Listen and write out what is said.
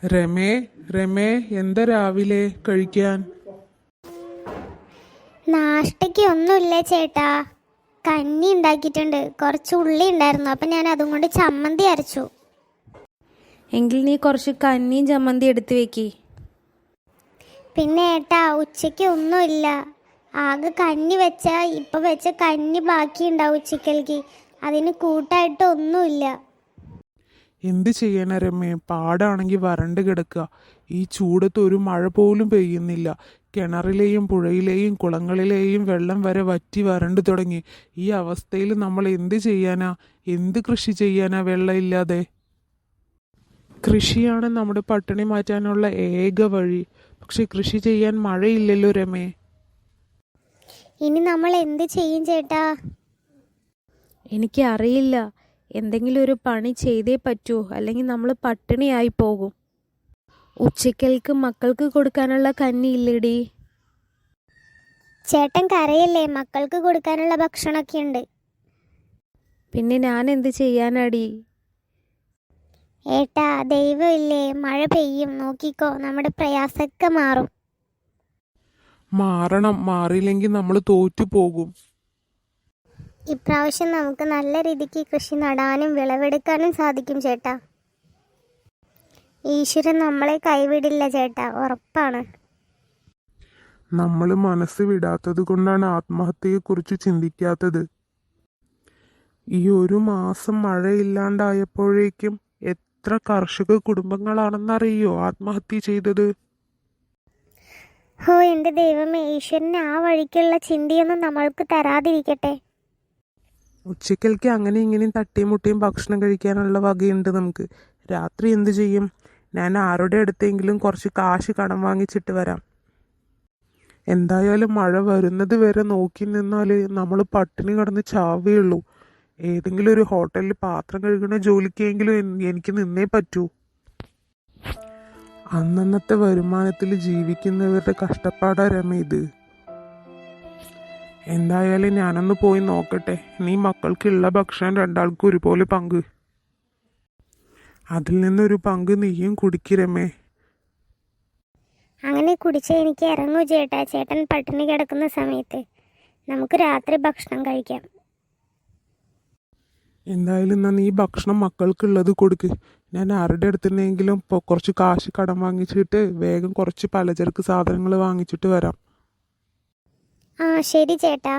രമേ രമേ എന്താ രാവിലെ കഴിക്കാൻ? നാഷ്ടയ്ക്ക് ഒന്നുമില്ല ചേട്ടാ. കഞ്ഞി ഉണ്ടാക്കിയിട്ടുണ്ട്, കുറച്ച് ഉള്ളി ഉണ്ടായിരുന്നു, അപ്പം ഞാൻ അതും കൊണ്ട് ചമ്മന്തി അരച്ചു. എങ്കിൽ നീ കുറച്ച് കഞ്ഞിയും ചമ്മന്തി എടുത്തു വെക്കി. പിന്നെ ഏട്ടാ, ഉച്ചയ്ക്ക് ഒന്നുമില്ല, ആകെ കഞ്ഞി വെച്ചാൽ ഇപ്പം വെച്ച കഞ്ഞി ബാക്കിയുണ്ടാവും ഉച്ചക്കലേക്ക്. അതിന് കൂട്ടായിട്ട് ഒന്നുമില്ല. എന്ത് ചെയ്യാനാ രമേ, പാടാണെങ്കിൽ വരണ്ട് കിടക്കുക. ഈ ചൂടത്ത് ഒരു മഴ പോലും പെയ്യുന്നില്ല. കിണറിലെയും പുഴയിലെയും കുളങ്ങളിലെയും വെള്ളം വരെ വറ്റി വരണ്ടു തുടങ്ങി. ഈ അവസ്ഥയിൽ നമ്മൾ എന്ത് ചെയ്യാനാ? എന്ത് കൃഷി ചെയ്യാനാ വെള്ളമില്ലാതെ? കൃഷിയാണ് നമ്മുടെ പട്ടിണി മാറ്റാനുള്ള ഏക വഴി. പക്ഷെ കൃഷി ചെയ്യാൻ മഴയില്ലല്ലോ രമേ. ഇനി നമ്മൾ എന്ത് ചെയ്യും ചേട്ടാ? എനിക്ക് അറിയില്ല. എന്തെങ്കിലും ഒരു പണി ചെയ്തേ പറ്റൂ, അല്ലെങ്കിൽ നമ്മൾ പട്ടിണിയായി പോകും. ഉച്ചക്കൽക്ക് മക്കൾക്ക് കൊടുക്കാനുള്ള കഞ്ഞി ഇല്ലേടി? ചേട്ടൻ കരയല്ലേ, മക്കൾക്ക് കൊടുക്കാനുള്ള ഭക്ഷണമൊക്കെ ഉണ്ട്. പിന്നെ ഞാൻ എന്ത് ചെയ്യാനാടി? ഏട്ടാ, ദൈവമില്ലേ, മഴ പെയ്യും, നോക്കിക്കോ, നമ്മുടെ പ്രയാസമൊക്കെ മാറും. മാറണം, മാറിയില്ലെങ്കിൽ നമ്മൾ തോറ്റു പോകും. ഇപ്രാവശ്യം നമുക്ക് നല്ല രീതിക്ക് കൃഷി നടാനും വിളവെടുക്കാനും സാധിക്കും ചേട്ടാ. ഈശ്വരൻ നമ്മളെ കൈവിടില്ല ചേട്ടാ, ഉറപ്പാണ്. നമ്മൾ മനസ്സ് വിടാത്തത് കൊണ്ടാണ് ആത്മഹത്യയെക്കുറിച്ച് ചിന്തിക്കാത്തത്. ഈ ഒരു മാസം മഴയില്ലാണ്ടായപ്പോഴേക്കും എത്ര കർഷക കുടുംബങ്ങളാണെന്നറിയോ ആത്മഹത്യ ചെയ്തത്? ഹോ എൻ്റെ ദൈവമേ, ഈശ്വരന് ആ വഴിക്കുള്ള ചിന്തയൊന്നും നമ്മൾക്ക് തരാതിരിക്കട്ടെ. ഉച്ചക്കൽക്ക് അങ്ങനെ ഇങ്ങനെയും തട്ടിയും മുട്ടിയും ഭക്ഷണം കഴിക്കാനുള്ള വകയുണ്ട് നമുക്ക്. രാത്രി എന്ത് ചെയ്യും? ഞാൻ ആരുടെ അടുത്തെങ്കിലും കുറച്ച് കാശ് കടം വാങ്ങിച്ചിട്ട് വരാം. എന്തായാലും മഴ വരുന്നത് വരെ നോക്കി നിന്നാൽ നമ്മൾ പട്ടിണി കിടന്ന് ചാവുകയുള്ളൂ. ഏതെങ്കിലും ഒരു ഹോട്ടലിൽ പാത്രം കഴുകുന്ന ജോലിക്കെങ്കിലും എനിക്ക് നിന്നേ പറ്റൂ. അന്നന്നത്തെ വരുമാനത്തിൽ ജീവിക്കുന്നവരുടെ കഷ്ടപ്പാടാ രമ ഇത്. എന്തായാലും ഞാനൊന്ന് പോയി നോക്കട്ടെ. നീ മക്കൾക്കുള്ള ഭക്ഷണം രണ്ടാൾക്കും ഒരുപോലെ പങ്ക്. അതിൽ നിന്നൊരു പങ്ക് നീയും കുടിക്കിരമേ. അങ്ങനെ കുടിച്ചാൽ എനിക്ക് ഇറങ്ങൂ ചേട്ടാ. ചേട്ടൻ പട്ടിണി കിടക്കുന്ന സമയത്ത് നമുക്ക് രാത്രി ഭക്ഷണം കഴിക്കാം. എന്തായാലും എന്നാ നീ ഭക്ഷണം മക്കൾക്കുള്ളത് കൊടുക്ക്. ഞാൻ ആരുടെ അടുത്തുനിന്നെങ്കിലും കുറച്ച് കാശ് കടം വാങ്ങിച്ചിട്ട് വേഗം കുറച്ച് പലചരക്ക് സാധനങ്ങൾ വാങ്ങിച്ചിട്ട് വരാം. ആ ശരി ചേട്ടാ.